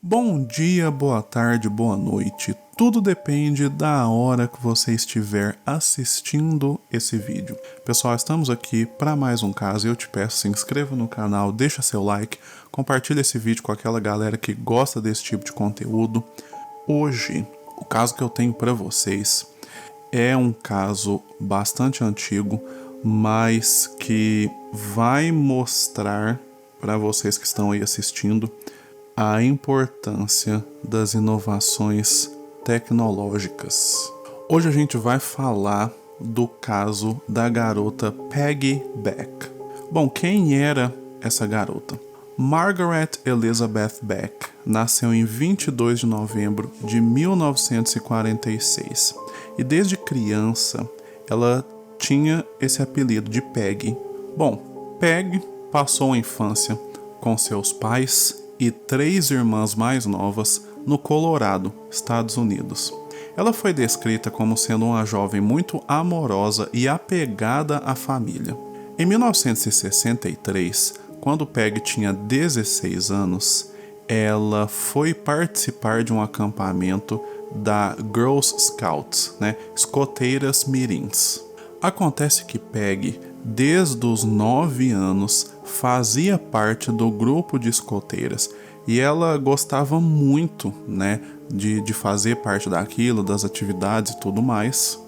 Bom dia, boa tarde, boa noite. Tudo depende da hora que você estiver assistindo esse vídeo. Pessoal, estamos aqui para mais um caso e eu te peço, se inscreva no canal, deixa seu like, compartilha esse vídeo com aquela galera que gosta desse tipo de conteúdo. Hoje, o caso que eu tenho para vocês é um caso bastante antigo, mas que vai mostrar para vocês que estão aí assistindo a importância das inovações tecnológicas. Hoje a gente vai falar do caso da garota Peggy Beck. Bom, quem era essa garota? Margaret Elizabeth Beck nasceu em 22 de novembro de 1946 e desde criança ela tinha esse apelido de Peggy. Bom, Peg passou a infância com seus pais e 3 irmãs mais novas no Colorado, Estados Unidos. Ela foi descrita como sendo uma jovem muito amorosa e apegada à família. Em 1963, quando Peg tinha 16 anos, ela foi participar de um acampamento da Girl Scouts, escoteiras mirins. Acontece que Peg, desde os 9 anos, fazia parte do grupo de escoteiras e ela gostava muito, de fazer parte daquilo, das atividades e tudo mais.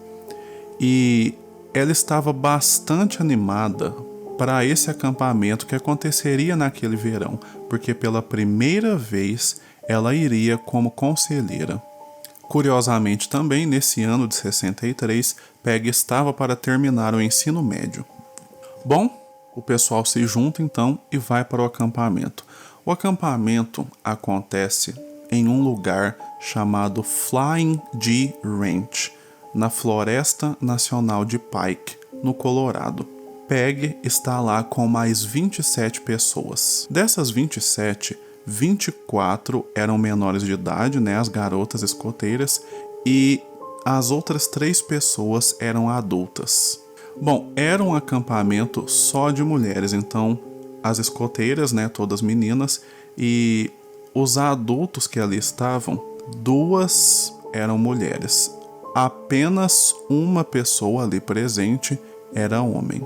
E ela estava bastante animada para esse acampamento que aconteceria naquele verão, porque pela primeira vez ela iria como conselheira. Curiosamente também, nesse ano de 63, Peg estava para terminar o ensino médio. Bom, o pessoal se junta então e vai para o acampamento. O acampamento acontece em um lugar chamado Flying G Ranch, na Floresta Nacional de Pike, no Colorado. Peg está lá com mais 27 pessoas. Dessas 27, 24 eram menores de idade, as garotas escoteiras, e as outras 3 pessoas eram adultas. Bom, era um acampamento só de mulheres, então as escoteiras, todas meninas, e os adultos que ali estavam, 2 eram mulheres. Apenas uma pessoa ali presente era homem.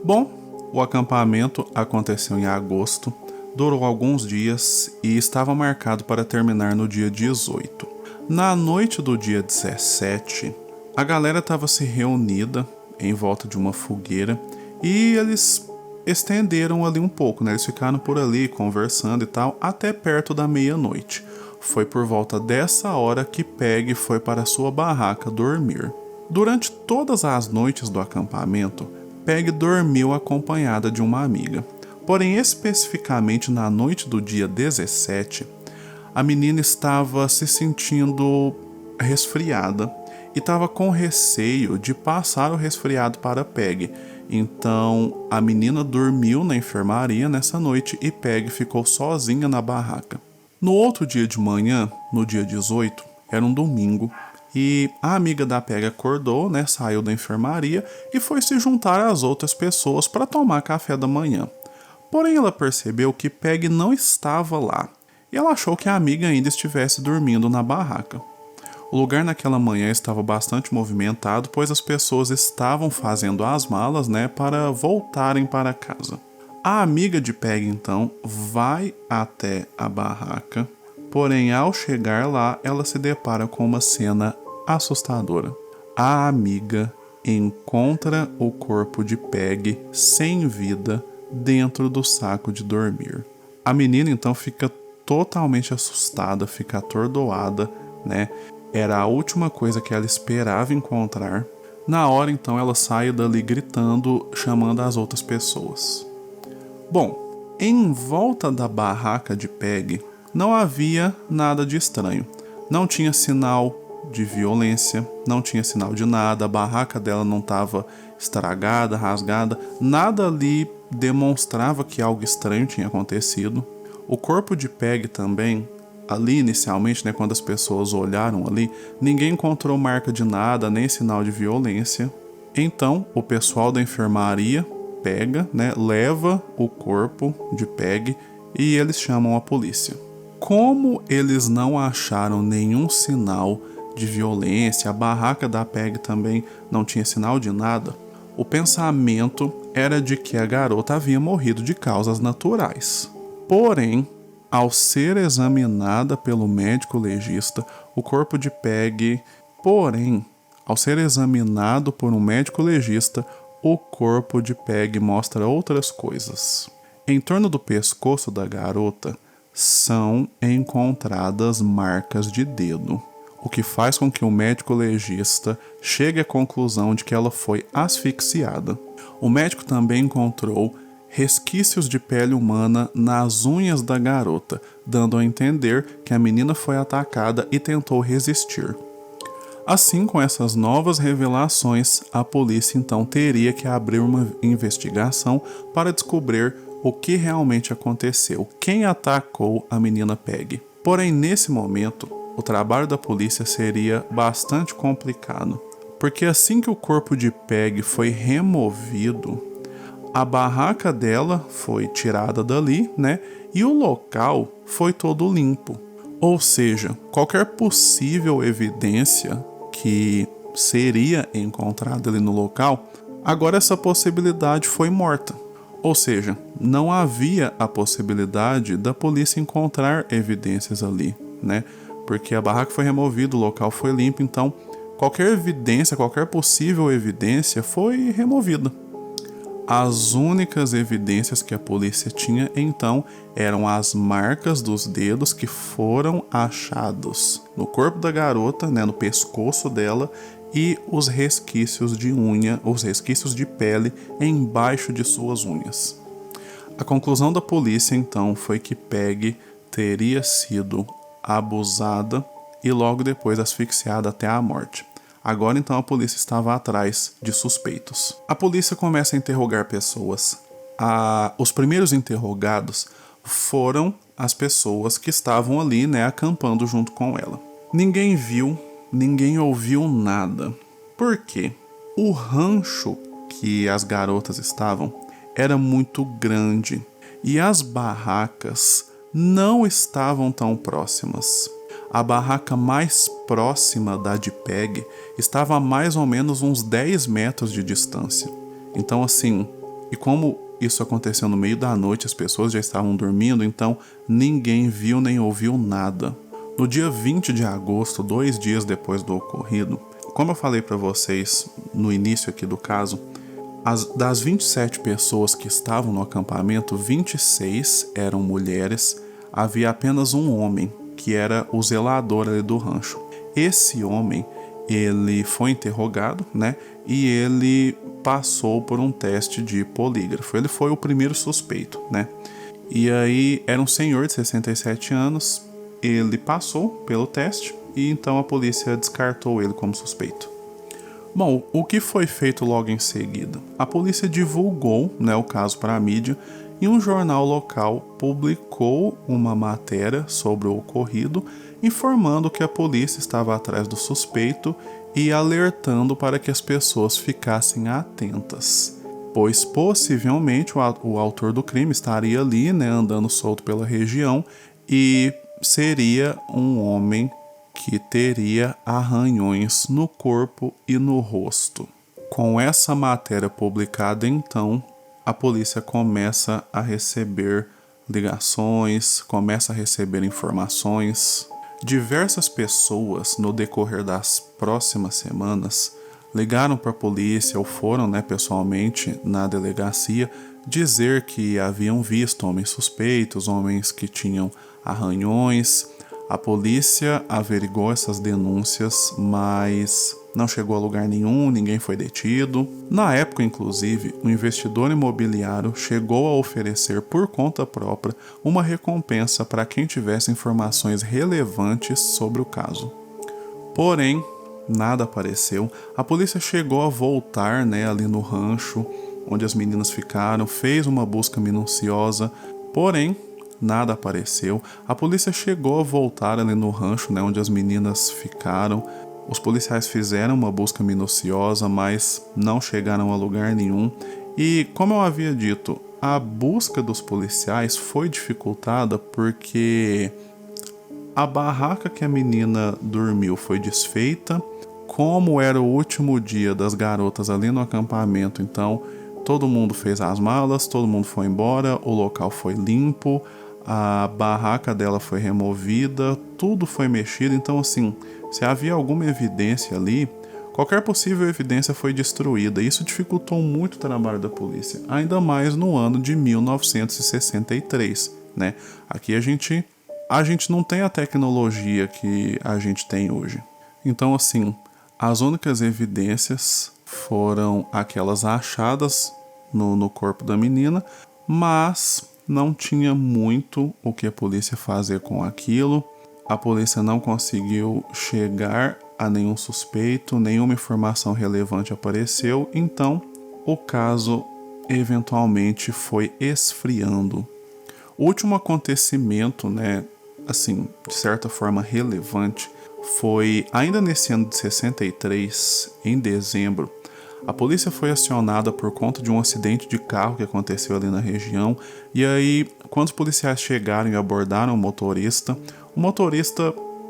Bom, o acampamento aconteceu em agosto, durou alguns dias e estava marcado para terminar no dia 18. Na noite do dia 17, a galera estava se reunida em volta de uma fogueira e eles estenderam ali um pouco, Eles ficaram por ali conversando e tal até perto da meia-noite. Foi por volta dessa hora que Peg foi para sua barraca dormir. Durante todas as noites do acampamento, Peg dormiu acompanhada de uma amiga. Porém, especificamente na noite do dia 17, a menina estava se sentindo resfriada e estava com receio de passar o resfriado para Peg. Então, a menina dormiu na enfermaria nessa noite e Peg ficou sozinha na barraca. No outro dia de manhã, no dia 18, era um domingo, e a amiga da Peg acordou, saiu da enfermaria e foi se juntar às outras pessoas para tomar café da manhã. Porém, ela percebeu que Peg não estava lá, e ela achou que a amiga ainda estivesse dormindo na barraca. O lugar naquela manhã estava bastante movimentado, pois as pessoas estavam fazendo as malas, para voltarem para casa. A amiga de Peg, então, vai até a barraca, porém, ao chegar lá, ela se depara com uma cena assustadora. A amiga encontra o corpo de Peg sem vida dentro do saco de dormir. A menina, então, fica totalmente assustada, fica atordoada, Era a última coisa que ela esperava encontrar. Na hora, então, ela sai dali gritando, chamando as outras pessoas. Bom, em volta da barraca de Peg, não havia nada de estranho. Não tinha sinal de violência, não tinha sinal de nada, a barraca dela não estava estragada, rasgada, nada ali demonstrava que algo estranho tinha acontecido. O corpo de Peg também, ali inicialmente, quando as pessoas olharam ali, ninguém encontrou marca de nada, nem sinal de violência. Então, o pessoal da enfermaria pega, leva o corpo de Peg e eles chamam a polícia. Como eles não acharam nenhum sinal de violência, a barraca da Peg também não tinha sinal de nada, o pensamento era de que a garota havia morrido de causas naturais. Porém, ao ser examinada pelo médico legista, o corpo de Peg... ao ser examinado por um médico legista, o corpo de Peg mostra outras coisas. Em torno do pescoço da garota são encontradas marcas de dedo, o que faz com que o médico legista chegue à conclusão de que ela foi asfixiada. O médico também encontrou resquícios de pele humana nas unhas da garota, dando a entender que a menina foi atacada e tentou resistir. Assim, com essas novas revelações, a polícia então teria que abrir uma investigação para descobrir o que realmente aconteceu, quem atacou a menina Peg. Porém, nesse momento, o trabalho da polícia seria bastante complicado, porque assim que o corpo de Peg foi removido, a barraca dela foi tirada dali, né? E o local foi todo limpo. Ou seja, qualquer possível evidência que seria encontrada ali no local, agora essa possibilidade foi morta. Ou seja, não havia a possibilidade da polícia encontrar evidências ali, né? Porque a barraca foi removida, o local foi limpo, então qualquer evidência, qualquer possível evidência foi removida. As únicas evidências que a polícia tinha então eram as marcas dos dedos que foram achados no corpo da garota, né, no pescoço dela, e os resquícios de unha, os resquícios de pele embaixo de suas unhas. A conclusão da polícia então foi que Peg teria sido abusada e logo depois asfixiada até a morte. Agora então a polícia estava atrás de suspeitos. A polícia começa a interrogar pessoas. Os primeiros interrogados foram as pessoas que estavam ali, né, acampando junto com ela. Ninguém viu, ninguém ouviu nada. Por quê? O rancho que as garotas estavam era muito grande e as barracas não estavam tão próximas. A barraca mais próxima da de Peg estava a mais ou menos uns 10 metros de distância. Então assim, e como isso aconteceu no meio da noite, as pessoas já estavam dormindo, então ninguém viu nem ouviu nada. No dia 20 de agosto, 2 dias depois do ocorrido, como eu falei para vocês no início aqui do caso, das 27 pessoas que estavam no acampamento, 26 eram mulheres, havia apenas um homem, que era o zelador ali do rancho. Esse homem, ele foi interrogado, né? E ele passou por um teste de polígrafo. Ele foi o primeiro suspeito, né? E aí era um senhor de 67 anos. Ele passou pelo teste e então a polícia descartou ele como suspeito. Bom, o que foi feito logo em seguida? A polícia divulgou, né, o caso para a mídia e um jornal local publicou uma matéria sobre o ocorrido, informando que a polícia estava atrás do suspeito e alertando para que as pessoas ficassem atentas, pois possivelmente o autor do crime estaria ali, né, andando solto pela região e seria um homem que teria arranhões no corpo e no rosto. Com essa matéria publicada, então, a polícia começa a receber ligações, começa a receber informações. Diversas pessoas, no decorrer das próximas semanas, ligaram para a polícia ou foram, né, pessoalmente na delegacia dizer que haviam visto homens suspeitos, homens que tinham arranhões. A polícia averigou essas denúncias, mas não chegou a lugar nenhum, ninguém foi detido. Na época, inclusive, o investidor imobiliário chegou a oferecer por conta própria uma recompensa para quem tivesse informações relevantes sobre o caso. Porém, nada apareceu. A polícia chegou a voltar, né, ali no rancho onde as meninas ficaram, fez uma busca minuciosa, porém nada apareceu. A polícia chegou a voltar ali no rancho, né, onde as meninas ficaram. Os policiais fizeram uma busca minuciosa, mas não chegaram a lugar nenhum. E, como eu havia dito, a busca dos policiais foi dificultada porque a barraca que a menina dormiu foi desfeita. Como era o último dia das garotas ali no acampamento, então todo mundo fez as malas, todo mundo foi embora, o local foi limpo, a barraca dela foi removida, tudo foi mexido. Então, assim, se havia alguma evidência ali, qualquer possível evidência foi destruída. Isso dificultou muito o trabalho da polícia, ainda mais no ano de 1963, né? Aqui a gente não tem a tecnologia que a gente tem hoje. Então, assim, as únicas evidências foram aquelas achadas no corpo da menina, mas não tinha muito o que a polícia fazer com aquilo. A polícia não conseguiu chegar a nenhum suspeito, nenhuma informação relevante apareceu, então o caso eventualmente foi esfriando. O último acontecimento, né, assim, de certa forma relevante, foi ainda nesse ano de 63, em dezembro. A polícia foi acionada por conta de um acidente de carro que aconteceu ali na região. E aí, quando os policiais chegaram e abordaram o motorista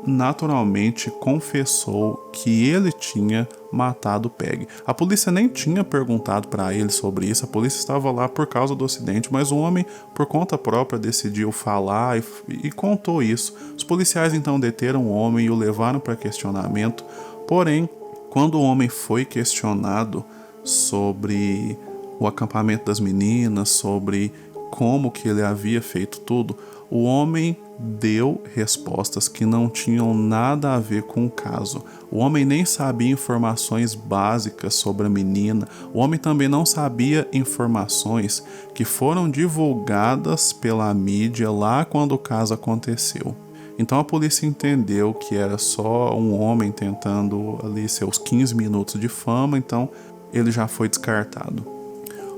naturalmente confessou que ele tinha matado Peggy. A polícia nem tinha perguntado para ele sobre isso, a polícia estava lá por causa do acidente, mas o homem, por conta própria, decidiu falar e contou isso. Os policiais então deteram o homem e o levaram para questionamento, porém, quando o homem foi questionado sobre o acampamento das meninas, sobre como que ele havia feito tudo, o homem deu respostas que não tinham nada a ver com o caso. O homem nem sabia informações básicas sobre a menina. O homem também não sabia informações que foram divulgadas pela mídia lá quando o caso aconteceu. Então a polícia entendeu que era só um homem tentando ali seus 15 minutos de fama, então ele já foi descartado.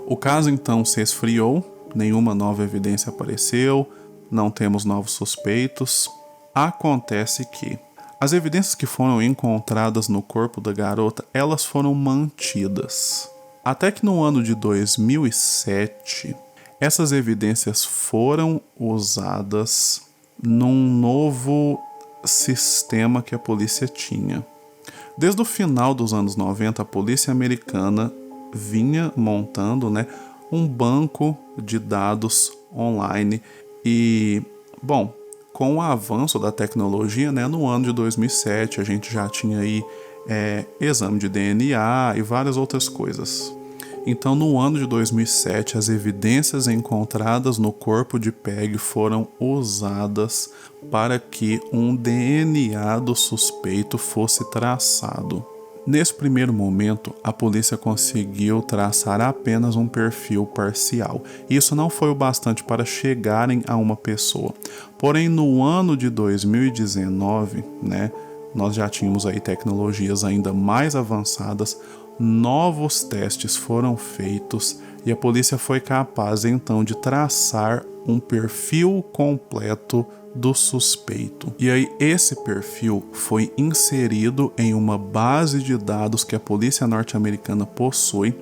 O caso então se esfriou, nenhuma nova evidência apareceu, não temos novos suspeitos. Acontece que as evidências que foram encontradas no corpo da garota, elas foram mantidas. Até que no ano de 2007, essas evidências foram usadas num novo sistema que a polícia tinha. Desde o final dos anos 90, a polícia americana vinha montando, um banco de dados online. E, bom, com o avanço da tecnologia, no ano de 2007, a gente já tinha aí exame de DNA e várias outras coisas. Então, no ano de 2007, as evidências encontradas no corpo de Peggy foram usadas para que um DNA do suspeito fosse traçado. Nesse primeiro momento, a polícia conseguiu traçar apenas um perfil parcial. Isso não foi o bastante para chegarem a uma pessoa. Porém, no ano de 2019, nós já tínhamos aí tecnologias ainda mais avançadas, novos testes foram feitos e a polícia foi capaz então de traçar um perfil completo do suspeito. E aí esse perfil foi inserido em uma base de dados que a polícia norte-americana possui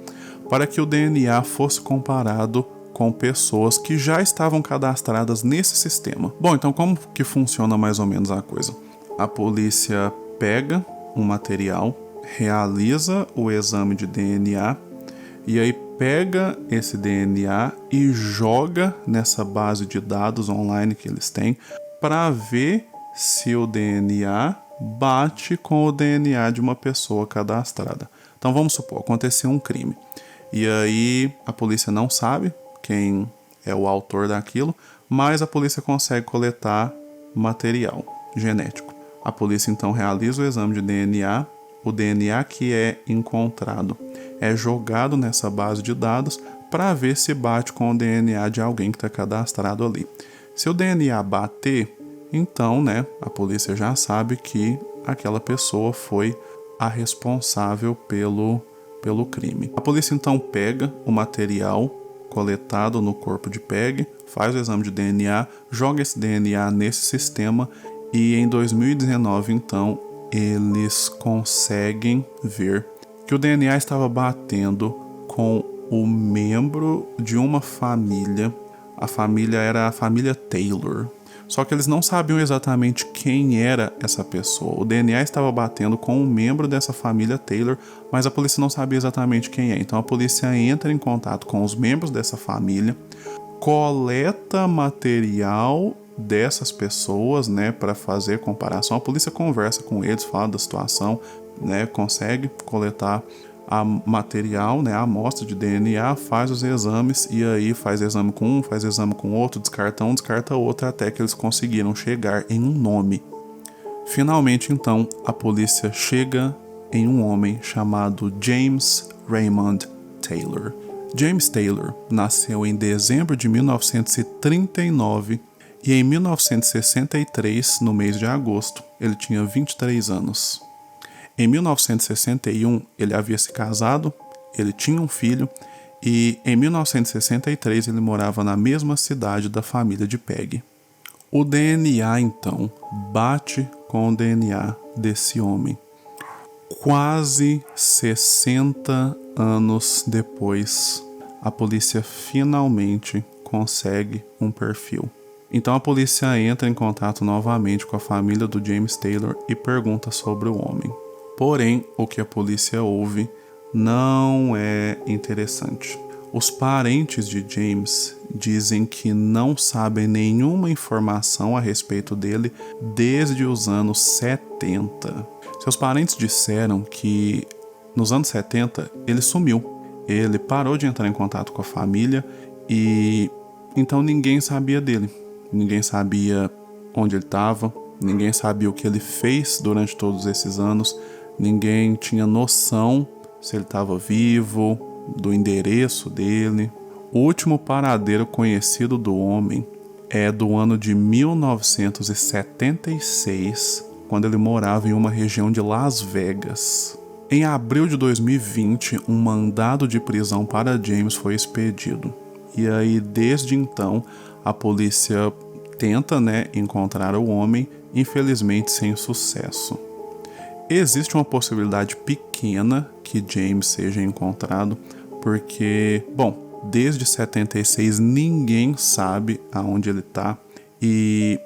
para que o DNA fosse comparado com pessoas que já estavam cadastradas nesse sistema. Bom, então como que funciona mais ou menos a coisa? A polícia pega um material, realiza o exame de DNA e aí pega esse DNA e joga nessa base de dados online que eles têm para ver se o DNA bate com o DNA de uma pessoa cadastrada. Então vamos supor, aconteceu um crime e aí a polícia não sabe quem é o autor daquilo, mas a polícia consegue coletar material genético. A polícia então realiza o exame de DNA. O DNA que é encontrado é jogado nessa base de dados para ver se bate com o DNA de alguém que está cadastrado ali. Se o DNA bater, então, a polícia já sabe que aquela pessoa foi a responsável pelo crime. A polícia então pega o material coletado no corpo de Peggy, faz o exame de DNA, joga esse DNA nesse sistema e em 2019, então, eles conseguem ver que o DNA estava batendo com o membro de uma família. A família era a família Taylor. Só que eles não sabiam exatamente quem era essa pessoa. O DNA estava batendo com um membro dessa família Taylor, mas a polícia não sabia exatamente quem é. Então a polícia entra em contato com os membros dessa família, coleta material dessas pessoas, né, para fazer comparação. A polícia conversa com eles, fala da situação, né, consegue coletar a material, né, a amostra de DNA, faz os exames e aí faz exame com um, faz exame com outro, descarta um, descarta outro, até que eles conseguiram chegar em um nome. Finalmente, então, a polícia chega em um homem chamado James Raymond Taylor. James Taylor nasceu em dezembro de 1939 e em 1963, no mês de agosto, ele tinha 23 anos. Em 1961, ele havia se casado, ele tinha um filho e em 1963 ele morava na mesma cidade da família de Peggy. O DNA, então, bate com o DNA desse homem. Quase 60 anos depois, a polícia finalmente consegue um perfil. Então a polícia entra em contato novamente com a família do James Taylor e pergunta sobre o homem. Porém, o que a polícia ouve não é interessante. Os parentes de James dizem que não sabem nenhuma informação a respeito dele desde os anos 70. Seus parentes disseram que nos anos 70 ele sumiu. Ele parou de entrar em contato com a família e então ninguém sabia dele. Ninguém sabia onde ele estava, ninguém sabia o que ele fez durante todos esses anos. Ninguém tinha noção se ele estava vivo, do endereço dele. O último paradeiro conhecido do homem é do ano de 1976, quando ele morava em uma região de Las Vegas. Em abril de 2020, um mandado de prisão para James foi expedido. E aí, desde então, a polícia tenta, encontrar o homem, infelizmente sem sucesso. Existe uma possibilidade pequena que James seja encontrado, porque, desde 76 ninguém sabe aonde ele está e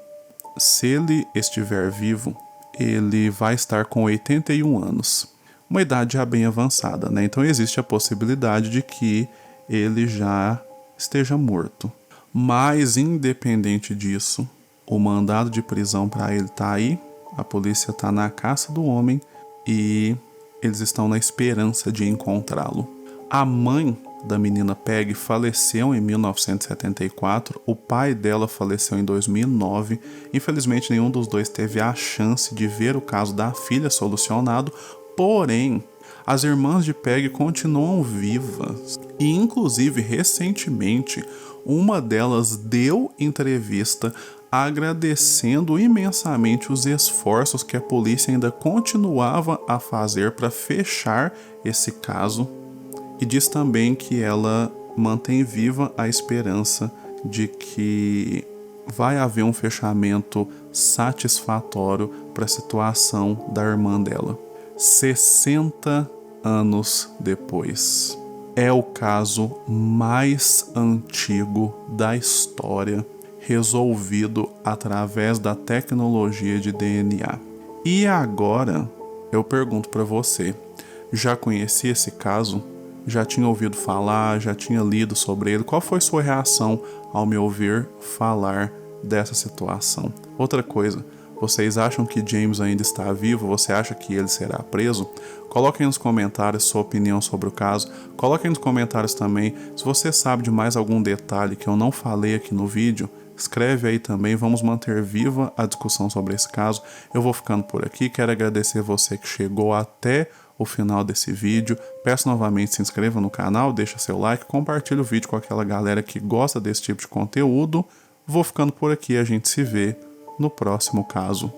se ele estiver vivo, ele vai estar com 81 anos. Uma idade já bem avançada, Então existe a possibilidade de que ele já esteja morto. Mas, independente disso, o mandado de prisão para ele está aí. A polícia está na caça do homem e eles estão na esperança de encontrá-lo. A mãe da menina Peggy faleceu em 1974, o pai dela faleceu em 2009. Infelizmente, nenhum dos dois teve a chance de ver o caso da filha solucionado, porém, as irmãs de Peggy continuam vivas e, inclusive, recentemente, uma delas deu entrevista agradecendo imensamente os esforços que a polícia ainda continuava a fazer para fechar esse caso e diz também que ela mantém viva a esperança de que vai haver um fechamento satisfatório para a situação da irmã dela. 60 anos depois. É o caso mais antigo da história resolvido através da tecnologia de DNA. E agora eu pergunto para você, já conhecia esse caso? Já tinha ouvido falar? Já tinha lido sobre ele? Qual foi sua reação ao me ouvir falar dessa situação? Outra coisa, vocês acham que James ainda está vivo? Você acha que ele será preso? Coloquem nos comentários sua opinião sobre o caso. Coloquem nos comentários também se você sabe de mais algum detalhe que eu não falei aqui no vídeo. Escreve aí também, vamos manter viva a discussão sobre esse caso. Eu vou ficando por aqui, quero agradecer você que chegou até o final desse vídeo. Peço novamente, se inscreva no canal, deixa seu like, compartilhe o vídeo com aquela galera que gosta desse tipo de conteúdo. Vou ficando por aqui, a gente se vê no próximo caso.